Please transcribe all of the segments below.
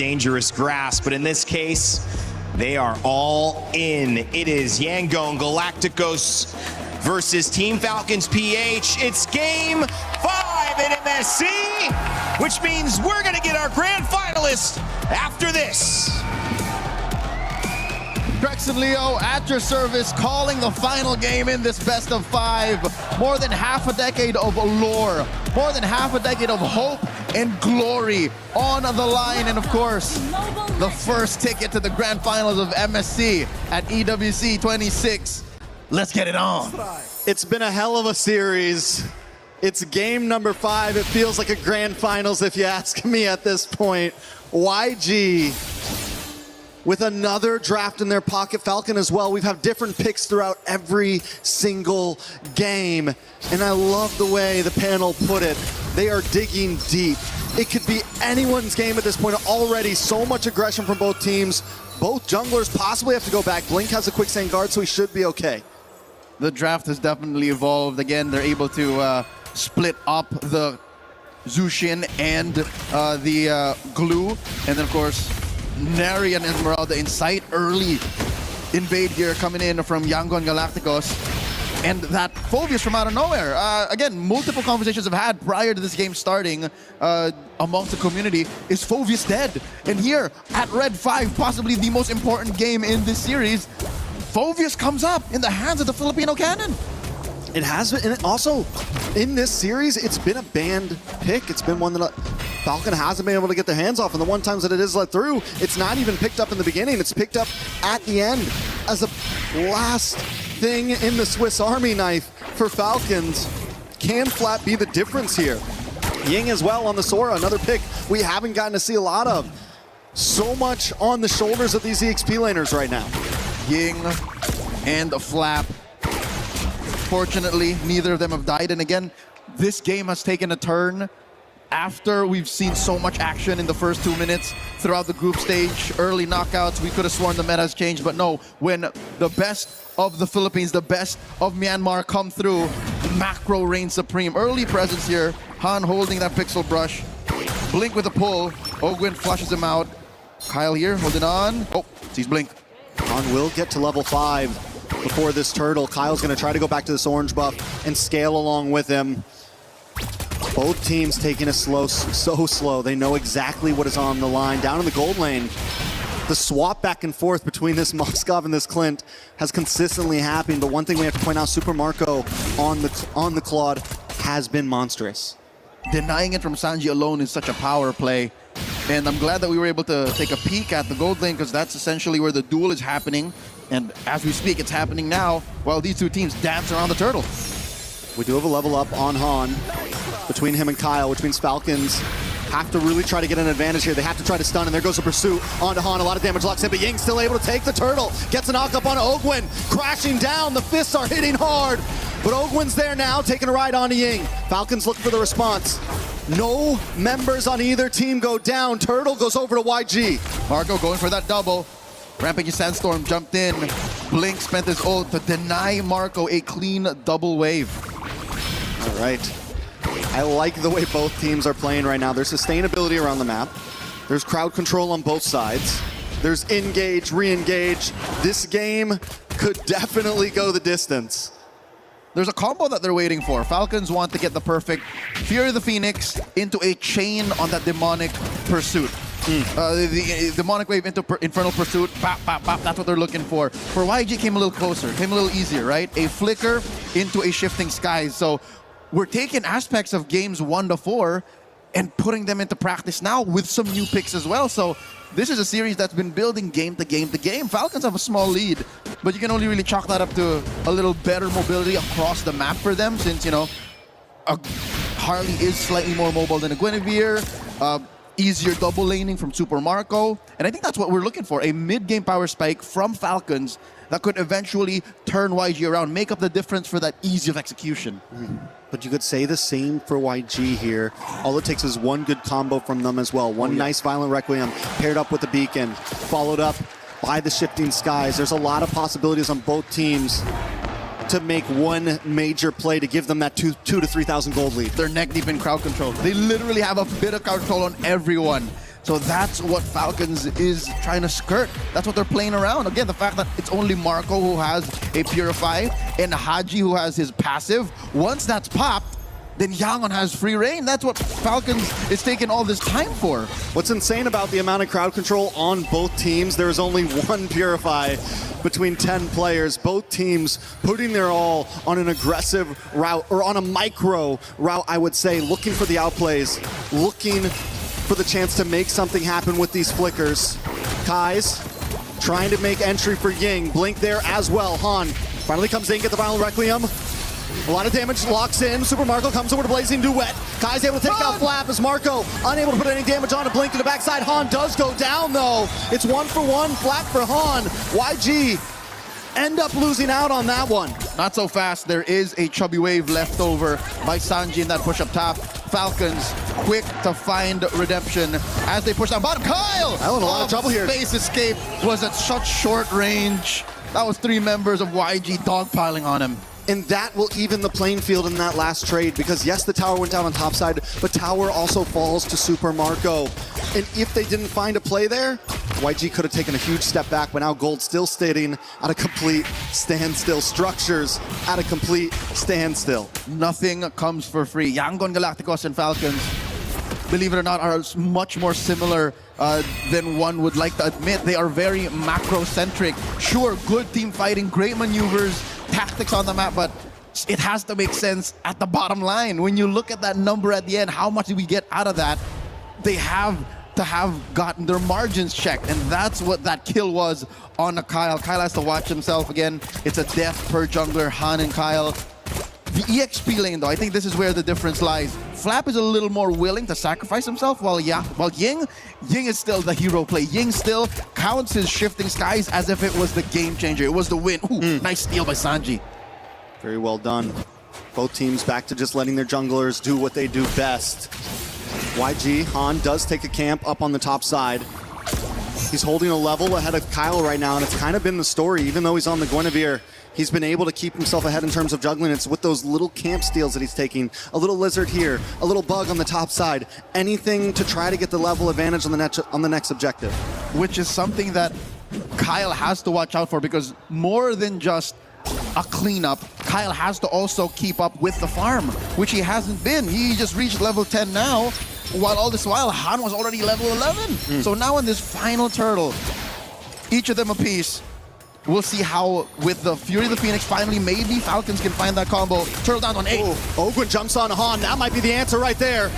dangerous grass, but in this case, they are all in. It is Yangon Galacticos versus Team Falcons PH. It's game 5 at MSC, which means we're gonna get our grand finalist after this. Gregson Leo at your service, calling the final game in this best of 5. More than half a decade of allure, more than half a decade of hope and glory on the line, and of course, the first ticket to the grand finals of MSC at EWC2026. Let's get it on. It's been a hell of a series. It's game number 5. It feels like a grand finals if you ask me at this point. YG with another draft in their pocket. Falcon as well. We've had different picks throughout every single game. And I love the way the panel put it. They are digging deep. It could be anyone's game at this point. Already so much aggression from both teams. Both junglers possibly have to go back. Blink has a quicksand guard, so he should be okay. The draft has definitely evolved. Again, they're able to split up the Zushin and the Glue. And then, of course, Nary and Esmeralda in sight early. Invade here coming in from Yangon Galacticos. And that Phoveus from out of nowhere. Again, multiple conversations I've had prior to this game starting amongst the community. Is Phoveus dead? And here at Red 5, possibly the most important game in this series, Phoveus comes up in the hands of the Filipino cannon. It has been, and also in this series, it's been a banned pick. It's been one that Falcon hasn't been able to get their hands off, and the one times that it is let through, it's not even picked up in the beginning. It's picked up at the end as a last thing in the Swiss Army knife for Falcons. Can Flat be the difference here? Ying as well on the Sora, another pick we haven't gotten to see a lot of. So much on the shoulders of these EXP laners right now. Ying and a Flap. Fortunately, neither of them have died. And again, this game has taken a turn after we've seen so much action in the first 2 minutes throughout the group stage. Early knockouts, we could have sworn the meta has changed, but no, when the best of the Philippines, the best of Myanmar come through, macro reigns supreme. Early presence here, Han holding that pixel brush. Blink with a pull, Ogwin flushes him out. Kyle here, holding on. Oh, sees Blink. Han will get to level 5 before this turtle. Kyle's gonna try to go back to this orange buff and scale along with him. Both teams taking it slow, so slow. They know exactly what is on the line. Down in the gold lane, the swap back and forth between this Moskov and this Clint has consistently happened, but one thing we have to point out, Super Marco on the Claude has been monstrous. Denying it from Sanji alone is such a power play. And I'm glad that we were able to take a peek at the gold lane, because that's essentially where the duel is happening. And as we speak, it's happening now while these two teams dance around the turtle. We do have a level up on Han between him and Kyle, which means Falcons have to really try to get an advantage here. They have to try to stun, and there goes the pursuit onto Han. A lot of damage locks in, but Ying's still able to take the turtle. Gets a knock up on Ogwin, crashing down. The fists are hitting hard, but Ogwin's there now, taking a ride onto Ying. Falcons looking for the response. No members on either team go down. Turtle goes over to YG. Marco going for that double. Rampage Sandstorm jumped in. Blink spent his ult to deny Marco a clean double wave. All right. I like the way both teams are playing right now. There's sustainability around the map. There's crowd control on both sides. There's engage, re-engage. This game could definitely go the distance. There's a combo that they're waiting for. Falcons want to get the perfect Fury of the Phoenix into a chain on that demonic pursuit. The demonic wave into infernal pursuit, bap, bap, bap, that's what they're looking for. For YG came a little closer, came a little easier, right? A flicker into a shifting skies. So we're taking aspects of games 1 to 4 and putting them into practice now with some new picks as well. So this is a series that's been building game to game to game. Falcons have a small lead, but you can only really chalk that up to a little better mobility across the map for them, since, you know, a Harley is slightly more mobile than a Guinevere. Easier double laning from Super Marco. And I think that's what we're looking for, a mid-game power spike from Falcons that could eventually turn YG around, make up the difference for that ease of execution. But you could say the same for YG here. All it takes is one good combo from them as well. One nice Violent Requiem paired up with the Beacon, followed up by the Shifting Skies. There's a lot of possibilities on both teams to make one major play to give them that 2,000 to 3,000 gold lead. They're neck deep in crowd control. They literally have a bit of crowd control on everyone. So that's what Falcons is trying to skirt. That's what they're playing around. Again, the fact that it's only Marco who has a Purify and Haji who has his passive. Once that's popped, then Yangon has free reign. That's what Falcons is taking all this time for. What's insane about the amount of crowd control on both teams, there is only one Purify between 10 players. Both teams putting their all on an aggressive route, or on a micro route, I would say, looking for the outplays, looking for the chance to make something happen with these flickers. Kai's trying to make entry for Ying. Blink there as well. Han finally comes in, get the final Requiem. A lot of damage, locks in. Super Marco comes over to Blazing Duet. Kai's able to take out Flap as Marco unable to put any damage on a Blink to the backside. Han does go down though. It's 1-for-1, Flap for Han. YG end up losing out on that one. Not so fast. There is a chubby wave left over by Sanji in that push up top. Falcons quick to find redemption as they push down bottom. Kyle! I was in a lot of trouble here. Space escape was at such short range. That was 3 members of YG dogpiling on him. And that will even the playing field in that last trade, because yes, the tower went down on top side, but tower also falls to Super Marco. And if they didn't find a play there, YG could have taken a huge step back, but now Gold still sitting at a complete standstill. Structures at a complete standstill. Nothing comes for free. Yangon Galacticos and Falcons, believe it or not, are much more similar than one would like to admit. They are very macro-centric. Sure, good team fighting, great maneuvers, tactics on the map, but it has to make sense at the bottom line. When you look at that number at the end, how much do we get out of that? They have to have gotten their margins checked, and that's what that kill was on a Kyle. Kyle has to watch himself again. It's a death per jungler, Han and Kyle. The EXP lane, though, I think this is where the difference lies. Flap is a little more willing to sacrifice himself, while Ying is still the hero play. Ying still counts his shifting skies as if it was the game changer. It was the win. Ooh, nice steal by Sanji. Very well done. Both teams back to just letting their junglers do what they do best. YG, Han does take a camp up on the top side. He's holding a level ahead of Kyle right now, and it's kind of been the story. Even though he's on the Guinevere, he's been able to keep himself ahead in terms of juggling. It's with those little camp steals that he's taking. A little lizard here, a little bug on the top side. Anything to try to get the level advantage on the next objective. Which is something that Kyle has to watch out for, because more than just a cleanup, Kyle has to also keep up with the farm, which he hasn't been. He just reached level 10 now, while all this while Han was already level 11. So now in this final turtle, each of them a piece. We'll see how, with the Fury of the Phoenix, finally maybe Falcons can find that combo. Turtle down on 8. Ogwin jumps on Han. That might be the answer right there.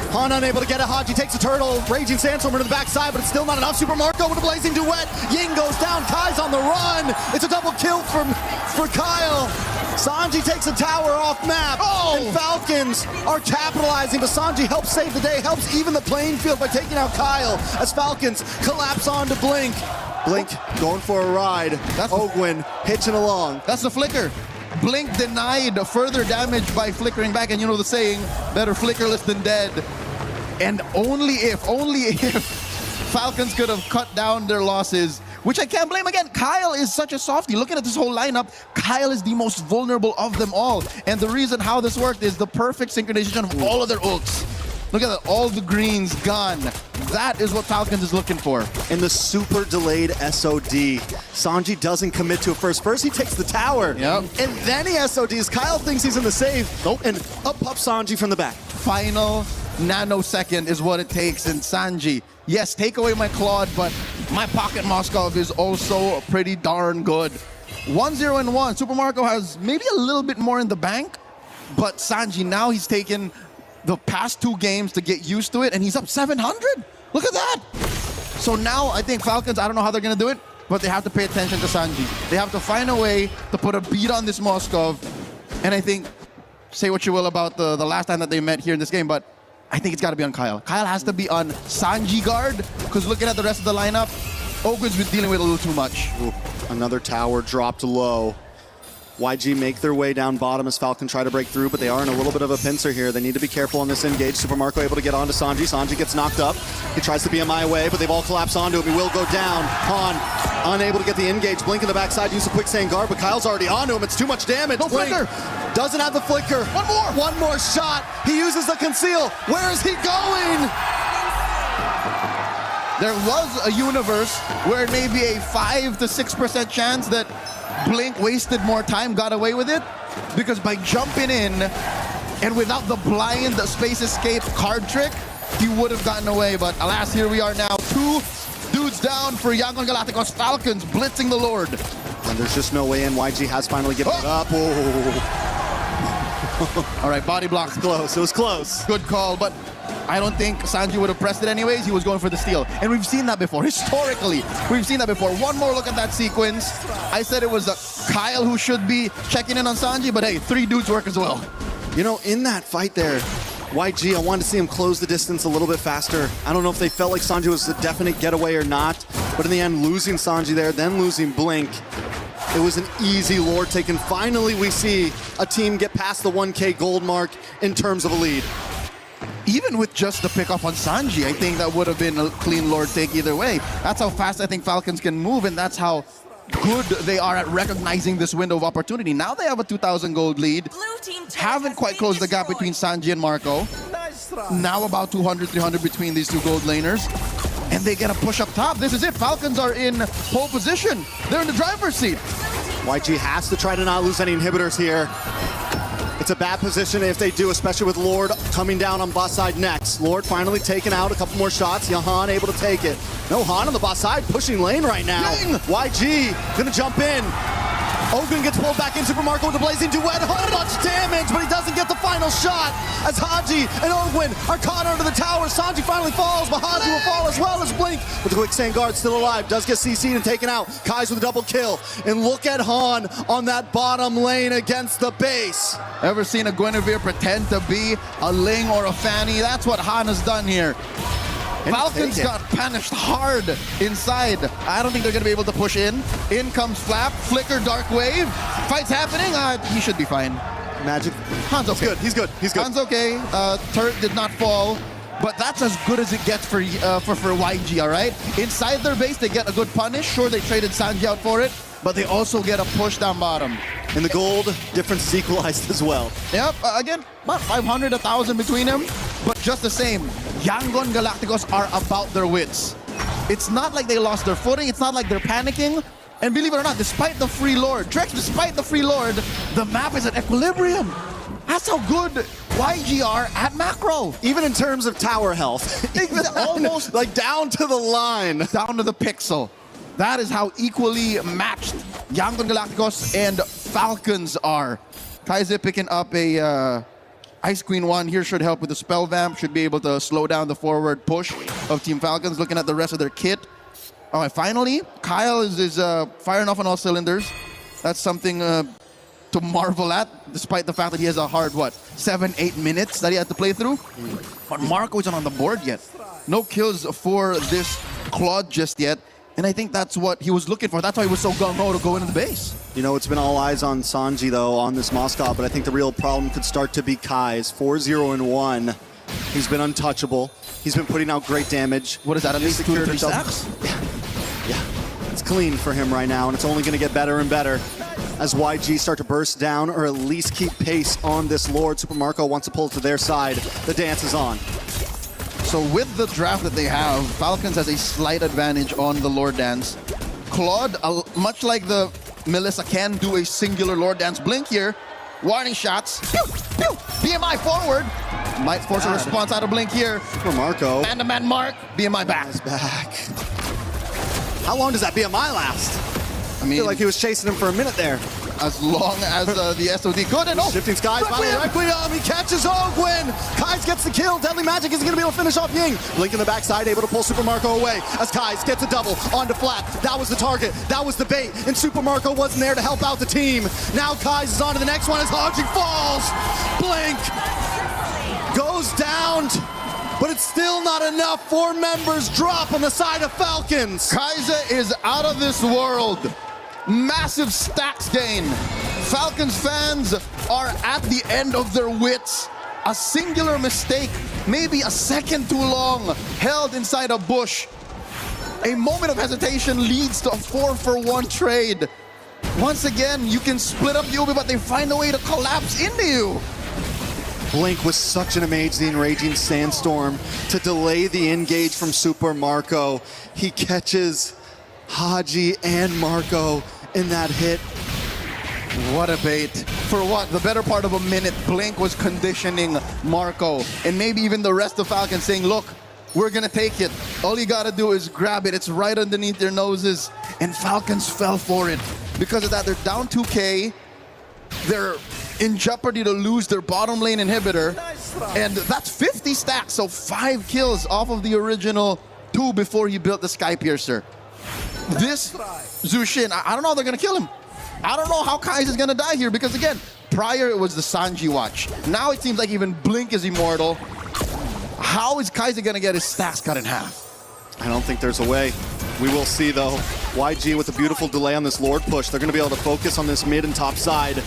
Han unable to get it. Haji takes a turtle. Raging Sandstorm to the backside, but it's still not enough. Super Marco with a Blazing Duet. Ying goes down. Kai's on the run. It's a double kill for Kyle. Sanji takes a tower off map. And Falcons are capitalizing, but Sanji helps save the day, helps even the playing field by taking out Kyle as Falcons collapse onto Blink. Blink going for a ride. That's Ogwin hitching along. That's the flicker. Blink denied further damage by flickering back, and you know the saying, better flickerless than dead. And only if Falcons could have cut down their losses, which I can't blame. Again, Kyle is such a softie. Looking at this whole lineup, Kyle is the most vulnerable of them all. And the reason how this worked is the perfect synchronization of all of their ults. Look at that, all the greens gone. That is what Falcons is looking for. And the super delayed SOD. Sanji doesn't commit to it first. First he takes the tower, and then he SODs. Kyle thinks he's in the save, and up pops Sanji from the back. Final nanosecond is what it takes, and Sanji, yes, take away my Claude, but my Pocket Moskov is also pretty darn good. 1-0-1. Super Marco has maybe a little bit more in the bank, but Sanji, now he's taken the past 2 games to get used to it, and he's up 700. Look at that. So now I think Falcons, I don't know how they're going to do it, but they have to pay attention to Sanji. They have to find a way to put a beat on this Moskov. And I think, say what you will about the last time that they met here in this game, but I think it's got to be on Kyle. Kyle has to be on Sanji guard, because looking at the rest of the lineup, Ogwin's been dealing with a little too much. Ooh, another tower dropped low. YG make their way down bottom as Falcon try to break through, but they are in a little bit of a pincer here. They need to be careful on this engage. Super Marco able to get onto Sanji. Sanji gets knocked up. He tries to BMI away, but they've all collapsed onto him. He will go down. Han unable to get the engage. Blink in the backside, use a quick sand guard, but Kyle's already onto him. It's too much damage. No flicker. Doesn't have the flicker. One more shot. He uses the conceal. Where is he going? there was a universe where maybe a 5 to 6% chance that Blink wasted more time, got away with it, because by jumping in and without the blind space escape card trick, he would have gotten away. But alas, here we are now. 2 dudes down for Yangon Galacticos. Falcons blitzing the Lord. And there's just no way in. YG has finally given it up. Oh. All right, body blocks. Close. It was close. Good call, but I don't think Sanji would have pressed it anyways. He was going for the steal. And we've seen that before. Historically, we've seen that before. One more look at that sequence. I said it was Kyle who should be checking in on Sanji, but hey, 3 dudes work as well. You know, in that fight there, YG, I wanted to see him close the distance a little bit faster. I don't know if they felt like Sanji was a definite getaway or not, but in the end, losing Sanji there, then losing Blink, it was an easy Lord take, and finally we see a team get past the 1K gold mark in terms of a lead. Even with just the pickup on Sanji, I think that would have been a clean Lord take either way. That's how fast I think Falcons can move, and that's how good they are at recognizing this window of opportunity. Now they have a 2,000 gold lead. Haven't quite closed the gap between Sanji and Marco. Now about 200, 300 between these 2 gold laners. And they get a push up top. This is it. Falcons are in pole position. They're in the driver's seat. YG has to try to not lose any inhibitors here. It's a bad position if they do, especially with Lord coming down on bot side next. Lord finally taking out a couple more shots. Jahan able to take it. No, Han on the bot side pushing lane right now. Dang. YG gonna jump in. Ogun gets pulled back in. Super Marco with the blazing duet. How much damage, but he doesn't get the final shot as Haji and Ogun are caught under the tower. Sanji finally falls, but Haji will fall as well as Blink. With the quicksand guard still alive, does get CC'd and taken out. Kai's with a double kill. And look at Han on that bottom lane against the base. Ever seen a Guinevere pretend to be a Ling or a Fanny? That's what Han has done here. Falcons got punished hard inside. I don't think they're going to be able to push in. In comes Flap, Flicker, Dark Wave. Fight's happening. He should be fine. Magic. Han's okay. He's good. Han's okay. Turret did not fall. But that's as good as it gets for YG, all right? Inside their base, they get a good punish. Sure, they traded Sanji out for it, but they also get a push down bottom. And the gold difference is equalized as well. Yep, again, about 500, 1,000 between them. But just the same, Yangon Galacticos are about their wits. It's not like they lost their footing. It's not like they're panicking. And believe it or not, despite the free Lord, despite the free Lord, the map is at equilibrium. That's how good YG are at macro. Even in terms of tower health. Almost like down to the line. Down to the pixel. That is how equally matched Yangon Galacticos and Falcons are. Kaize picking up a Ice Queen 1 here should help with the spell vamp. Should be able to slow down the forward push of Team Falcons. Looking at the rest of their kit. All right, finally, Kyle is firing off on all cylinders. That's something to marvel at, despite the fact that he has a hard, 7-8 minutes that he had to play through. But Marco isn't on the board yet. No kills for this Claude just yet. And I think that's what he was looking for. That's why he was so gung-ho to go into the base. You know, it's been all eyes on Sanji, though, on this Moscow, but I think the real problem could start to be Kai's. 4-0-1. He's been untouchable. He's been putting out great damage. What is that, at least 2 to 3 stacks? Yeah. It's clean for him right now, and it's only going to get better and better as YG start to burst down or at least keep pace on this Lord. Super Marco wants to pull it to their side. The dance is on. So with the draft that they have, Falcons has a slight advantage on the Lord Dance. Claude, much like the Melissa, can do a singular Lord Dance blink here. Warning shots. Pew, pew. BMI forward. Might force a response out of blink here. For Marco. Man-to-man mark. BMI back. He's back. How long does that BMI last? I feel like he was chasing him for a minute there. As long as the SOD could. And shifting skies, Requiem, he catches Ogwin. Kai's gets the kill. Deadly Magic isn't going to be able to finish off Ying. Blink in the backside, able to pull Super Marco away as Kai's gets a double onto Flap. That was the target. That was the bait. And Super Marco wasn't there to help out the team. Now Kai's is on to the next one as Haji falls. Blink goes down. But it's still not enough. 4 members drop on the side of Falcons. Kaize is out of this world. Massive stacks gain. Falcons fans are at the end of their wits. A singular mistake, maybe a second too long, held inside a bush. A moment of hesitation leads to a 4-for-1 trade. Once again, you can split up the Ubi, but they find a way to collapse into you. Blink with such an amazing Raging Sandstorm to delay the engage from Super Marco. He catches Haji and Marco in that hit. What a bait. For what? The better part of a minute, Blink was conditioning Marco and maybe even the rest of Falcon saying, look, we're gonna take it. All you gotta do is grab it. It's right underneath their noses. And Falcons fell for it. Because of that, they're down 2K. They're in jeopardy to lose their bottom lane inhibitor. And that's 50 stacks, so 5 kills off of the original 2 before he built the Sky Piercer. This Zushin, I don't know how they're gonna kill him. I don't know how Kai's gonna die here because again, prior it was the Sanji watch. Now it seems like even Blink is immortal. How is Kaiser gonna get his stacks cut in half? I don't think there's a way. We will see though. YG with a beautiful delay on this Lord push. They're gonna be able to focus on this mid and top side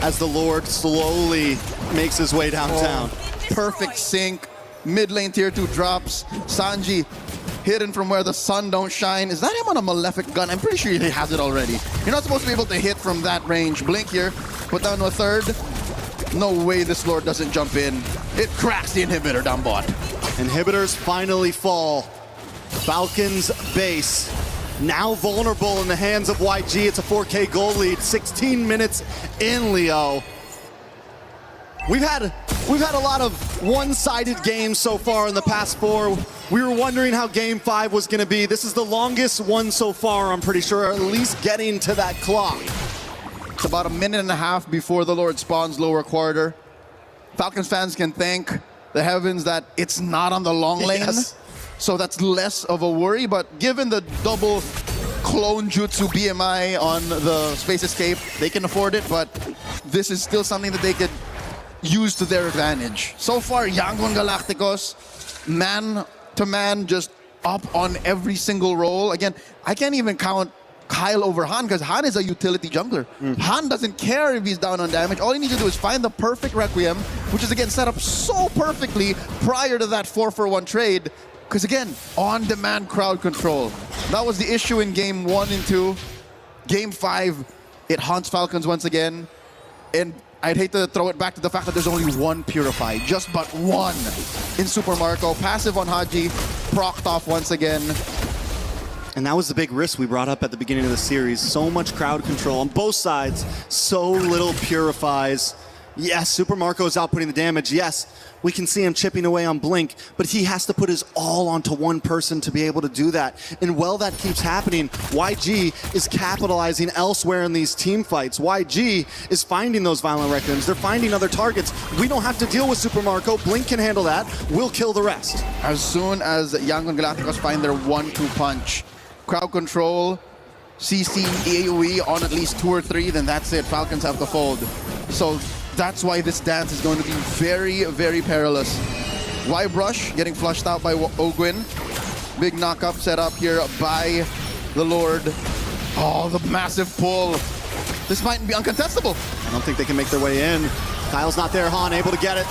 as the Lord slowly makes his way downtown. Perfect sync. Mid lane tier 2 drops. Sanji hidden from where the sun don't shine. Is that him on a Malefic gun? I'm pretty sure he has it already. You're not supposed to be able to hit from that range. Blink here, put down to a third. No way this Lord doesn't jump in. It cracks the inhibitor down bot. Inhibitors finally fall. Falcons base now vulnerable in the hands of YG. It's a 4K goal lead, 16 minutes in, Leo. We've had a lot of one-sided games so far in the past 4. We were wondering how game 5 was gonna be. This is the longest one so far, I'm pretty sure, or at least getting to that clock. It's about a minute and a half before the Lord spawns lower quarter. Falcons fans can thank the heavens that it's not on the long lane. Yes. So that's less of a worry, but given the double clone jutsu BMI on the Space Escape, they can afford it, but this is still something that they could use to their advantage. So far, Yangon Galacticos, man to man, just up on every single role. Again, I can't even count Kyle over Han because Han is a utility jungler. Han doesn't care if he's down on damage. All he needs to do is find the perfect Requiem, which is again set up so perfectly prior to that 4-for-1 trade. Because again, on-demand crowd control. That was the issue in game 1 and 2. Game 5, it haunts Falcons once again. And I'd hate to throw it back to the fact that there's only one Purify, just but one in Super Marco. Passive on Haji, procced off once again. And that was the big risk we brought up at the beginning of the series. So much crowd control on both sides, so little Purifies. Yes, Super Marco is outputting the damage. Yes, we can see him chipping away on Blink, but he has to put his all onto one person to be able to do that. And while that keeps happening, YG is capitalizing elsewhere in these team fights. YG is finding those violent requiems. They're finding other targets. We don't have to deal with Super Marco. Blink can handle that. We'll kill the rest. As soon as Yangon Galacticos find their 1-2 punch, crowd control, CC, AoE on at least 2 or 3, then that's it. Falcons have to fold. So that's why this dance is going to be very, very perilous. Y-Brush getting flushed out by Ogwin. Big knock-up set up here by the Lord. Oh, the massive pull. This might be uncontestable. I don't think they can make their way in. Kyle's not there. Han able to get it.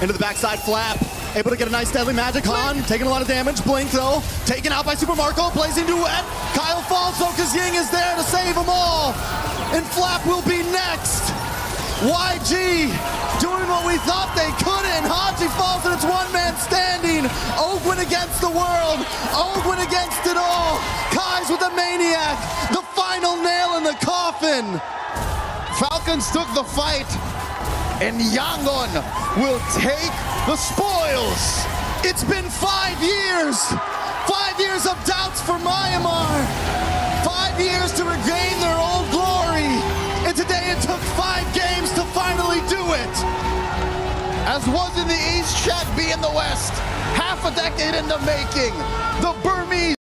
Into the backside flap. Able to get a nice deadly magic. Han taking a lot of damage. Blink though. Taken out by Super Marco. Blazing duet. Kyle falls though because Ying is there to save them all. And Flap will be next. YG doing what we thought they couldn't. Haji falls and it's one man standing. Ogwin against the world. Ogwin against it all. Kai's with the Maniac. The final nail in the coffin. Falcons took the fight, and Yangon will take the spoils. It's been 5 years. 5 years of doubts for Myanmar. 5 years to regain their old glory. And today it took 5 games to finally do it. As was in the East, Shat be in the West. Half a decade in the making. The burn